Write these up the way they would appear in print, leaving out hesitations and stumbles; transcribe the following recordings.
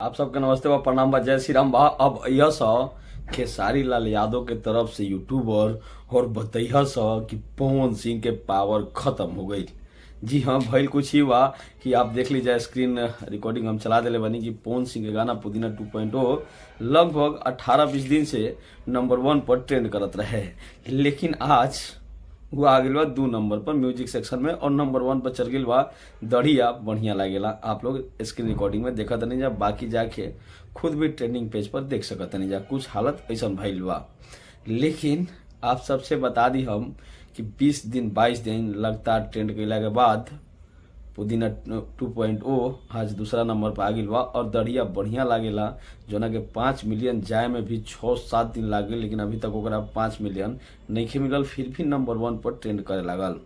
आप सबके नमस्ते बा, प्रणाम बा, जय श्री राम बा। अब यह स खेसारी लाल यादव के तरफ से यूट्यूबर और बतैया स कि पवन सिंह के पावर खत्म हो गई। जी हाँ, भइल कुछ ही बा कि आप देख लीजिए, स्क्रीन रिकॉर्डिंग हम चला दिले बनी कि पवन सिंह के गाना पुदीना 2.0 लगभग 18-20 दिन से नंबर 1 पर ट्रेंड करत रहे, लेकिन आज वो आ गइल बा 2 नंबर पर म्यूजिक सेक्शन में और नंबर 1 पर चल गइल बा दढ़िया बढ़िया लागेला। आप लोग स्क्रीन रिकॉर्डिंग में देखत नहीं जा, बाकी जाके खुद भी ट्रेंडिंग पेज पर देख सकत नहीं जा, कुछ हालत ऐसा भइल बा। लेकिन आप सबसे बता दी हम कि 20 दिन 22 दिन लगातार ट्रेंड कैला के बाद पुदीना 2.0 आज दूसरा नंबर पर आ गइल बा और दढ़िया बढ़िया लागेला, जोना के 5 मिलियन जाए में भी 6-7 दिन लाग गए, लेकिन अभी तक ओकरा 5 मिलियन नहीं मिलल, फिर भी नंबर 1 पर ट्रेंड करे लागल।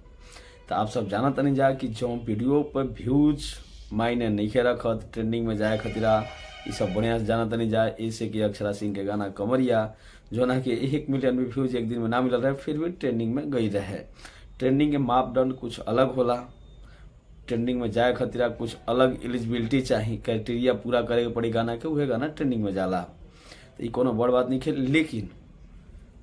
तो आप सब जाना तनी जा कि जो वीडियो पर व्यूज मायने नहीं रखत ट्रेंडिंग में जाए खतरा, ये सब बढ़िया से जाना तनी जा। ऐसे कि अक्षरा सिंह के गाना कमरिया जोना कि 1 मिलियन भी व्यूज एक दिन में ना मिलल रहे, फिर भी ट्रेंडिंग में गई रहे। ट्रेंडिंग के मापदंड कुछ अलग होला, ट्रेंडिंग में जाए खतरा कुछ अलग एलिजिबिलिटी चाहिए, क्राइटेरिया पूरा करे के पड़ी गाना के, उहे गाना ट्रेंडिंग में जाला। तो ये कोनो बड़ बात नहीं है। लेकिन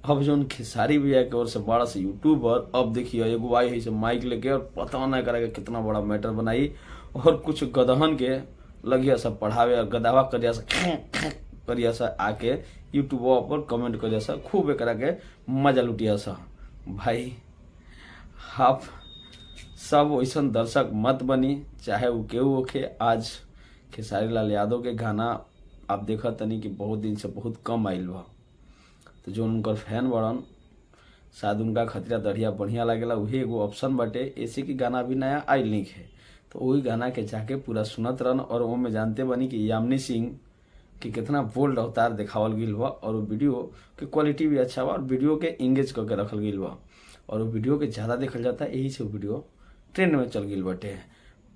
अब जो खेसारी भैया की ओर से बड़ा से यूट्यूबर, अब देखिए एगो आई है से माइक लेके और पता नहीं करेगा कितना बड़ा मैटर बनाई, और कुछ गदहन के लगिया सब पढ़ावे और गदावा करिया सा करिया सा आके यूट्यूब पर कमेंट करिया सा, खूब एक के मजा लुटिया सा। भाई आप सब वैसा दर्शक मत बनी, चाहे वो केहू होखे। आज खेसारी लाल यादव के गाना आप देखा तनी कि बहुत दिन से बहुत कम आइल बा, तो जो उनकर फैन बड़न शायद उनका खतरा दढ़िया बढ़िया लागेला, वही एगो ऑप्शन बाटे। ऐसे कि गाना भी नया आइल नहीं है, तो वही गाना के जाके पूरा सुनत रहन। और वो में जानते बनी कि यामिनी सिंह कि कितना बोल्ड अवतार दिखावल गइल बा, और वो वीडियो के क्वालिटी भी अच्छा बा और वीडियो के इंगेज करके रखल गइल बा, और वो वीडियो के ज़्यादा देखल जाता है, यही से वीडियो ट्रेंड में चल गई बटे।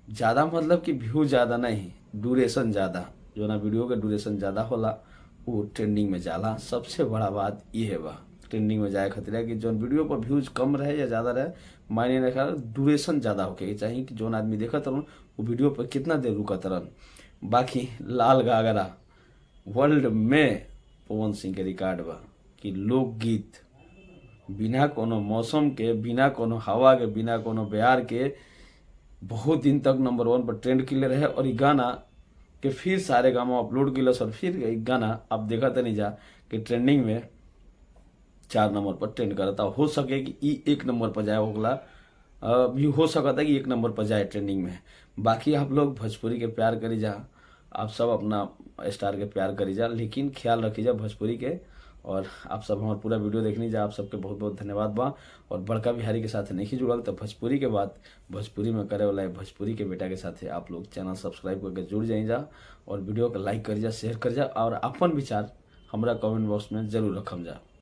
ज़्यादा मतलब कि व्यू ज़्यादा नहीं, ड्यूरेशन ज़्यादा, जो ना वीडियो के ड्यूरेशन ज़्यादा होला वो ट्रेंडिंग में जाला। सबसे बड़ा बात ये है बा ट्रेंडिंग में जाए खतरा कि जो वीडियो पर व्यूज कम रहे या ज़्यादा रहे, मायने रखा ड्यूरेशन ज़्यादा होके चाहिए कि जो आदमी देखत रहन वो वीडियो पर कितना देर रुकत रहन। बाकी लाल घाघरा वर्ल्ड में पवन सिंह के रिकॉर्ड बा कि लोकगीत बिना कोनो मौसम के, बिना कोनो हवा के, बिना कोनो बयार के बहुत दिन तक नंबर 1 पर ट्रेंड किले रहे। और ये गाना के फिर सारे गामा अपलोड किले और फिर एक गाना आप देखा नहीं जा कि ट्रेंडिंग में 4 नंबर पर ट्रेंड करता। हो सके कि ये 1 नंबर पर जाए, होगला भी हो सकता है कि 1 नंबर पर जाए ट्रेंडिंग में। बाकी आप लोग भोजपुरी के प्यार करी जा, आप सब अपना स्टार के प्यार करी जा, लेकिन ख्याल रखी जा भोजपुरी के। और आप सब हमारा पूरा वीडियो देखनी जा, आप सबके बहुत बहुत धन्यवाद बा। और बड़का बिहारी के साथ नहीं जुड़ल तो भोजपुरी के बाद भोजपुरी में करे वाला है भोजपुरी के बेटा के साथ आप लोग चैनल सब्सक्राइब करके जुड़ जाए जा, और वीडियो को लाइक कर जा, शेयर कर जा, और अपन विचार हमारा कमेंट बॉक्स में जरूर रखम जा।